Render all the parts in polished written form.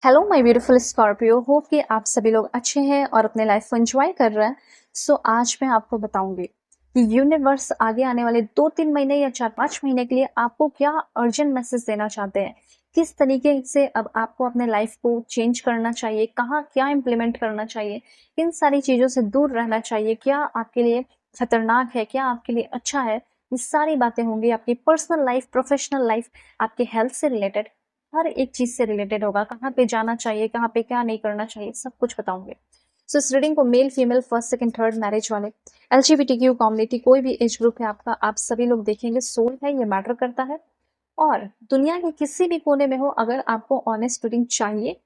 Hello my beautiful Scorpio, hope कि आप सभी लोग अच्छे हैं और अपने लाइफ को एंजॉय कर रहे हैं। आज मैं आपको बताऊंगी कि यूनिवर्स आगे आने वाले 2-3 महीने या 4-5 महीने के लिए आपको क्या अर्जेंट मैसेज देना चाहते हैं, किस तरीके से अब आपको अपने लाइफ को चेंज करना चाहिए, कहाँ क्या इम्प्लीमेंट करना चाहिए, किन सारी चीज़ों से दूर रहना चाहिए, क्या आपके लिए खतरनाक है, क्या आपके लिए अच्छा है। ये सारी बातें होंगी आपकी पर्सनल लाइफ, प्रोफेशनल लाइफ, आपके हेल्थ से रिलेटेड, हर एक चीज से रिलेटेड होगा। कहाँ पे जाना चाहिए, कहाँ पे क्या नहीं करना चाहिए, सब कुछ बताऊंगे। इस रीडिंग को male female first second third marriage वाले, LGBTQ कम्युनिटी, कोई भी एज ग्रुप है आपका, आप सभी लोग देखेंगे। सोल है, ये मैटर करता है। और दुनिया के किसी भी कोने में हो, अगर आपको ऑनेस्ट रीडिंग चाहिए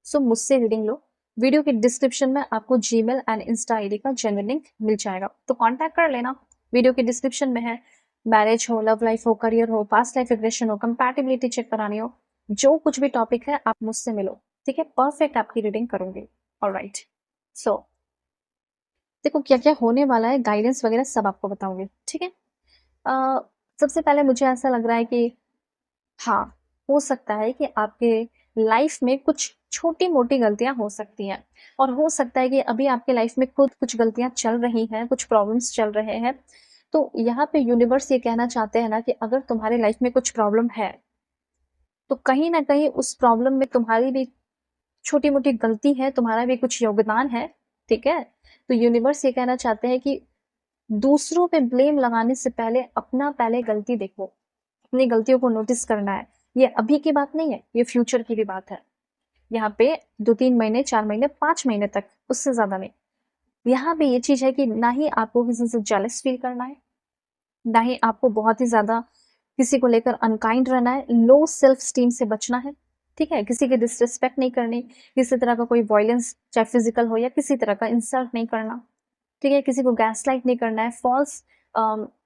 मुझसे रीडिंग लो। वीडियो के डिस्क्रिप्शन में आपको जीमेल एंड इंस्टा आईडी का जेन्युइन लिंक मिल जाएगा, तो कांटेक्ट कर लेना। वीडियो के डिस्क्रिप्शन में है। मैरिज हो, लव लाइफ हो, करियर हो, पास्ट लाइफ रिग्रेशन हो, कंपैटिबिलिटी चेक करानी हो, जो कुछ भी टॉपिक है आप मुझसे मिलो, ठीक है। परफेक्ट आपकी रीडिंग करूंगी। ऑलराइट। सो देखो क्या क्या होने वाला है, गाइडेंस वगैरह सब आपको बताऊंगी, ठीक है। अ, सबसे पहले मुझे ऐसा लग रहा है कि हाँ, हो सकता है कि आपके लाइफ में कुछ छोटी-मोटी गलतियाँ हो सकती हैं, और हो सकता है कि अभी आपके लाइफ में खुद कुछ गलतियाँ चल रही हैं, कुछ प्रॉब्लम्स चल रहे हैं। तो यहाँ पे यूनिवर्स ये कहना चाहते हैं ना कि अगर तुम्हारे लाइफ में कुछ प्रॉब्लम है, तो कहीं न कहीं उस प्रॉब्लम में तुम्हारी भी छोटी-मोटी गलती है, तुम्हारा भी कुछ योगदान है, ठीक है? तो यूनिवर्स ये कहना चाहते हैं कि दूसरों पे ब्लेम लगाने से पहले अपना पहले गलती देखो, अपनी गलतियों को नोटिस करना है। ये अभी की बात नहीं है, ये फ्यूचर की भी बात है। यहाँ पे 2-3 महीने, 4 महीने, 5 महीने तक, उससे ज्यादा नहीं। यहाँ पे ये चीज है कि ना ही आपको किसी से जेलस फील करना है, ना ही आपको बहुत ही ज्यादा किसी को लेकर अनकाइंड रहना है, लो सेल्फ स्टीम से बचना है, ठीक है। किसी की डिसरिस्पेक्ट नहीं करनी, किसी तरह का कोई वायलेंस, चाहे फिजिकल हो या किसी तरह का इंसल्ट नहीं करना, ठीक है। किसी को गैसलाइट नहीं करना है, फॉल्स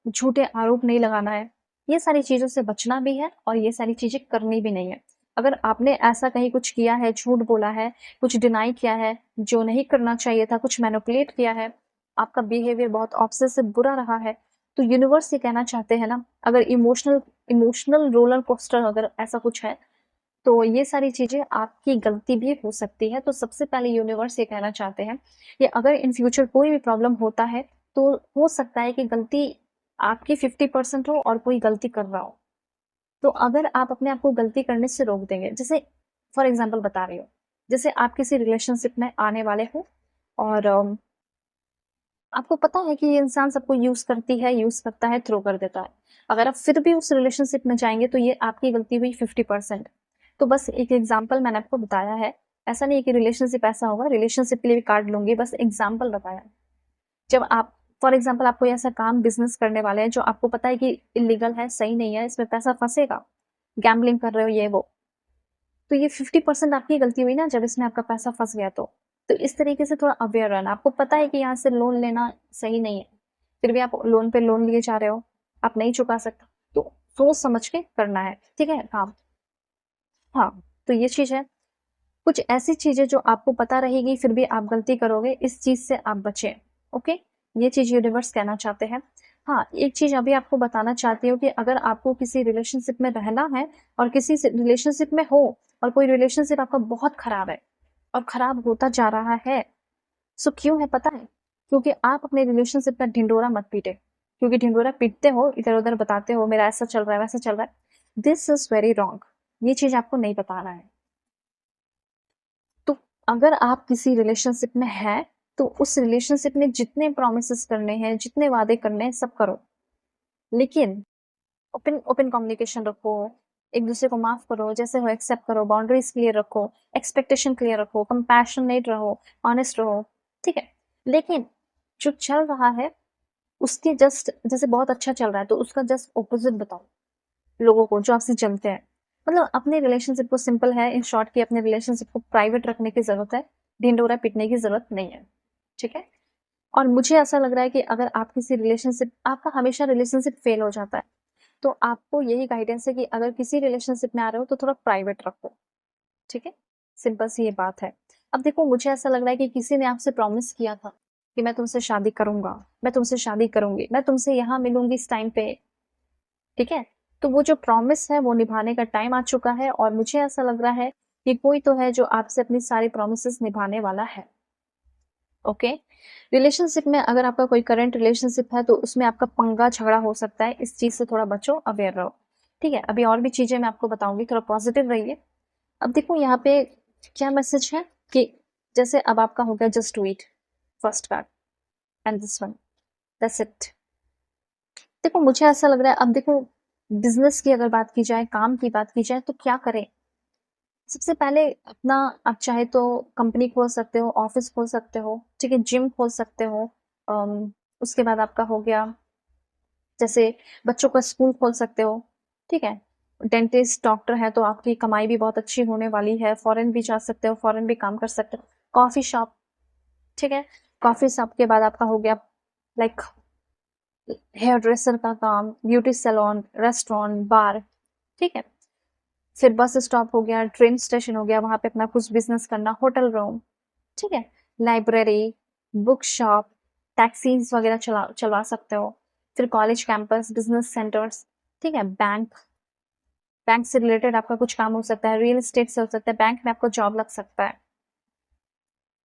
झूठे आरोप नहीं लगाना है। ये सारी चीजों से बचना भी है और ये सारी चीजें करनी भी नहीं है। अगर आपने ऐसा कहीं कुछ किया है, झूठ बोला है, कुछ डिनाई किया है जो नहीं करना चाहिए था, कुछ मैनिपुलेट किया है, आपका बिहेवियर बहुत ऑब्सेसिव बुरा रहा है, तो यूनिवर्स ये कहना चाहते हैं ना, अगर इमोशनल इमोशनल रोलर कोस्टर अगर ऐसा कुछ है, तो ये सारी चीजें आपकी गलती भी हो सकती है। तो सबसे पहले यूनिवर्स ये कहना चाहते हैं कि अगर इन फ्यूचर कोई भी प्रॉब्लम होता है, तो हो सकता है कि गलती आपकी 50% हो और कोई गलती कर रहा हो। तो अगर आप अपने आप को गलती करने से रोक देंगे, जैसे फॉर एग्जाम्पल बता रही हूँ, जैसे आप किसी रिलेशनशिप में आने वाले हो और आपको पता है कि ये इंसान सबको यूज करती है, यूज करता है, थ्रो कर देता है। अगर आप फिर भी उस रिलेशनशिप में जाएंगे तो ये आपकी गलती हुई 50%। तो बस एक एग्जाम्पल मैंने आपको बताया है, ऐसा नहीं है कि रिलेशनशिप ऐसा होगा, रिलेशनशिप के लिए भी कार्ड लूंगी, बस एग्जाम्पल बताया। जब आप फॉर एग्जाम्पल आप कोई ऐसा काम बिजनेस करने वाले हैं जो आपको पता है कि इलीगल है, सही नहीं है, इसमें पैसा फंसेगा, गैम्बलिंग कर रहे हो ये वो, तो ये 50% आपकी गलती हुई ना, जब इसमें आपका पैसा फंस गया तो इस तरीके से थोड़ा अवेयर रहना। आपको पता है कि यहाँ से लोन लेना सही नहीं है, फिर भी आप लोन पे लोन लिए जा रहे हो, आप नहीं चुका सकते, तो सोच समझ के करना है, ठीक है काम। हाँ, तो ये चीज है। कुछ ऐसी चीजें जो आपको पता रहेगी फिर भी आप गलती करोगे, इस चीज से आप बचें। ओके, ये चीज यूनिवर्स कहना चाहते हैं। हाँ, एक चीज अभी आपको बताना चाहती हूँ कि अगर आपको किसी रिलेशनशिप में रहना है और किसी रिलेशनशिप में हो और कोई रिलेशनशिप आपका बहुत खराब है और खराब होता जा रहा है, क्यों है पता है? क्योंकि आप अपने रिलेशनशिप का ढिंडोरा मत पीटे, क्योंकि ढिंडोरा पीटते हो, इधर उधर बताते हो मेरा ऐसा चल रहा है, वैसा चल रहा है, दिस इज वेरी रॉन्ग। ये चीज आपको नहीं बताना है। तो अगर आप किसी रिलेशनशिप में हैं, तो उस रिलेशनशिप में जितने प्रोमिस करने हैं, जितने वादे करने हैं, सब करो, लेकिन ओपन ओपन कम्युनिकेशन रखो, एक दूसरे को माफ करो, जैसे हो एक्सेप्ट करो, बाउंड्रीज क्लियर रखो, एक्सपेक्टेशन क्लियर रखो, कंपैशनेट रहो, ऑनेस्ट रहो, ठीक है। लेकिन जो चल रहा है उसके जस्ट जैसे बहुत अच्छा चल रहा है, तो उसका जस्ट ऑपोजिट बताओ लोगों को जो आपसे जलते हैं। मतलब अपने रिलेशनशिप को सिंपल है, इन शॉर्ट की अपने रिलेशनशिप को प्राइवेट रखने की जरूरत है, ढिंडोरा पीटने की जरूरत नहीं है, ठीक है। और मुझे ऐसा लग रहा है कि अगर आप किसी रिलेशनशिप, आपका हमेशा रिलेशनशिप फेल हो जाता है, तो आपको यही गाइडेंस है कि अगर किसी रिलेशनशिप में आ रहे हो तो थोड़ा प्राइवेट रखो, ठीक है। सिंपल सी ये बात है। अब देखो, मुझे ऐसा लग रहा है कि किसी ने आपसे प्रॉमिस किया था कि मैं तुमसे शादी करूंगा, मैं तुमसे शादी करूंगी, मैं तुमसे यहाँ मिलूंगी इस टाइम पे, ठीक है। तो वो जो प्रॉमिस है वो निभाने का टाइम आ चुका है, और मुझे ऐसा लग रहा है कि कोई तो है जो आपसे अपनी सारी प्रॉमिसेस निभाने वाला है। ओके, रिलेशनशिप में अगर आपका कोई करंट रिलेशनशिप है तो उसमें आपका पंगा झगड़ा हो सकता है, इस चीज से थोड़ा बचो, अवेयर रहो। ठीक है, अभी और भी चीजें मैं आपको बताऊंगी, थोड़ा पॉजिटिव रहिए। अब देखो यहाँ पे क्या मैसेज है कि जैसे अब आपका हो गया just do it, first card, and this one, that's it. देखो मुझे ऐसा लग रहा है, अब देखो बिजनेस की अगर बात की जाए, काम की बात की जाए, तो क्या करें। सबसे पहले अपना, आप चाहे तो कंपनी खोल सकते हो, ऑफिस खोल सकते हो, ठीक है, जिम खोल सकते हो। उसके बाद आपका हो गया जैसे बच्चों का स्कूल खोल सकते हो, ठीक है। डेंटिस्ट, डॉक्टर है तो आपकी कमाई भी बहुत अच्छी होने वाली है, फॉरेन भी जा सकते हो, फॉरेन भी काम कर सकते हो। कॉफी शॉप, ठीक है, कॉफी शॉप के बाद आपका हो गया लाइक हेयर ड्रेसर का काम, ब्यूटी सैलून, रेस्टोरेंट, बार, ठीक है। फिर बस स्टॉप हो गया, ट्रेन स्टेशन हो गया, वहां पे अपना कुछ बिजनेस करना, होटल रूम, ठीक है, लाइब्रेरी, बुक शॉप, टैक्सीज वगैरह चलवा सकते हो। फिर कॉलेज कैंपस, बिजनेस सेंटर्स, ठीक है, बैंक, बैंक से रिलेटेड आपका कुछ काम हो सकता है, रियल एस्टेट से हो सकता है, बैंक में आपको जॉब लग सकता है।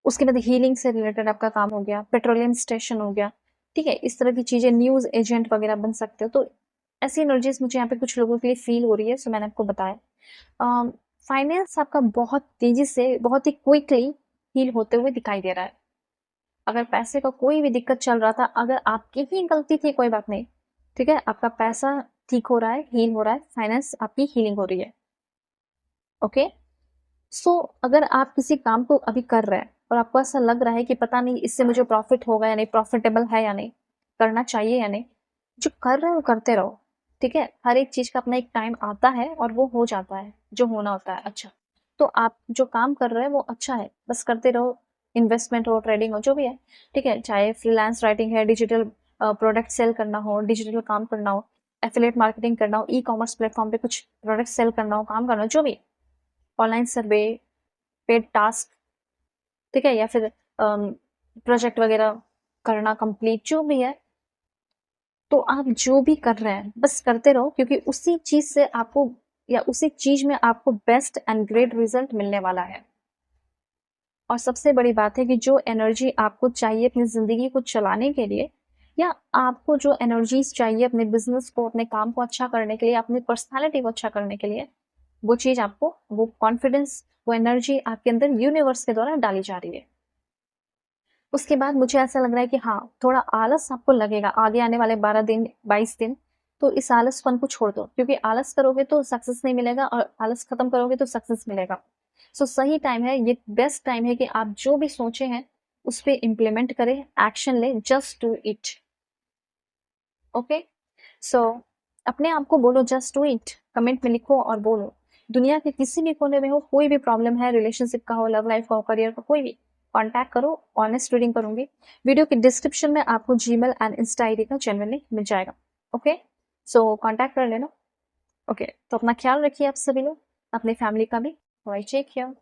उसके बाद हीलिंग से रिलेटेड आपका काम हो गया, पेट्रोलियम स्टेशन हो गया, ठीक है, इस तरह की चीजें, न्यूज एजेंट वगैरह बन सकते हो। तो ऐसी एनर्जीज मुझे यहाँ पे कुछ लोगों के लिए फील हो रही है, सो मैंने आपको बताया। फाइनेंस आपका बहुत तेजी से, बहुत ही क्विकली हील होते हुए दिखाई दे रहा है। अगर पैसे का कोई भी दिक्कत चल रहा था, अगर आपकी ही गलती थी, कोई बात नहीं, ठीक है, आपका पैसा ठीक हो रहा है, हील हो रहा है, फाइनेंस आपकी हीलिंग हो रही है। ओके, सो अगर आप किसी काम को अभी कर रहे हैं और आपको ऐसा लग रहा है कि पता नहीं इससे मुझे प्रॉफिट होगा या नहीं, प्रॉफिटेबल है या नहीं, करना चाहिए या नहीं, जो कर रहे हो करते रहो, ठीक है। हर एक चीज का अपना एक टाइम आता है और वो हो जाता है जो होना होता है। अच्छा, तो आप जो काम कर रहे हैं वो अच्छा है, बस करते रहो, इन्वेस्टमेंट हो, ट्रेडिंग हो, जो भी है, ठीक है, चाहे फ्रीलांस राइटिंग है, डिजिटल प्रोडक्ट सेल करना हो, डिजिटल काम करना हो, एफिलिएट मार्केटिंग करना हो, ई कॉमर्स प्लेटफॉर्म पे कुछ प्रोडक्ट सेल करना हो, काम करना हो, जो भी, ऑनलाइन सर्वे, पेड टास्क, ठीक है, या फिर प्रोजेक्ट वगैरह करना कंप्लीट, जो भी है, तो आप जो भी कर रहे हैं बस करते रहो, क्योंकि उसी चीज से आपको, या उसी चीज में आपको बेस्ट एंड ग्रेट रिजल्ट मिलने वाला है। और सबसे बड़ी बात है कि जो एनर्जी आपको चाहिए अपनी जिंदगी को चलाने के लिए, या आपको जो एनर्जीज चाहिए अपने बिजनेस को, अपने काम को अच्छा करने के लिए, अपनी पर्सनालिटी को अच्छा करने के लिए, वो चीज आपको, वो कॉन्फिडेंस, वो एनर्जी आपके अंदर यूनिवर्स के द्वारा डाली जा रही है। उसके बाद मुझे ऐसा लग रहा है कि हाँ, थोड़ा आलस आपको लगेगा आगे आने वाले 12 दिन, 22 दिन, तो इस आलसपन को छोड़ दो, क्योंकि आलस करोगे तो सक्सेस नहीं मिलेगा, और आलस खत्म करोगे तो सक्सेस मिलेगा। सो सही टाइम है, ये बेस्ट टाइम है कि आप जो भी सोचे हैं उस पर इम्प्लीमेंट करें, एक्शन लें, जस्ट डू इट। ओके, सो अपने आप को बोलो जस्ट डू इट, कमेंट में लिखो और बोलो। दुनिया के किसी भी कोने में हो, कोई भी प्रॉब्लम है, रिलेशनशिप का हो, लव लाइफ का हो, करियर का, कोई भी, कांटेक्ट करो, ऑनेस्ट रीडिंग करूंगी। वीडियो के डिस्क्रिप्शन में आपको जीमेल एंड इंस्टा आईडी का जेन्युइनली मिल जाएगा। ओके, सो कांटेक्ट कर लेना। ओके, तो अपना ख्याल रखिए आप सभी लोग, अपनी फैमिली का भी। Take care.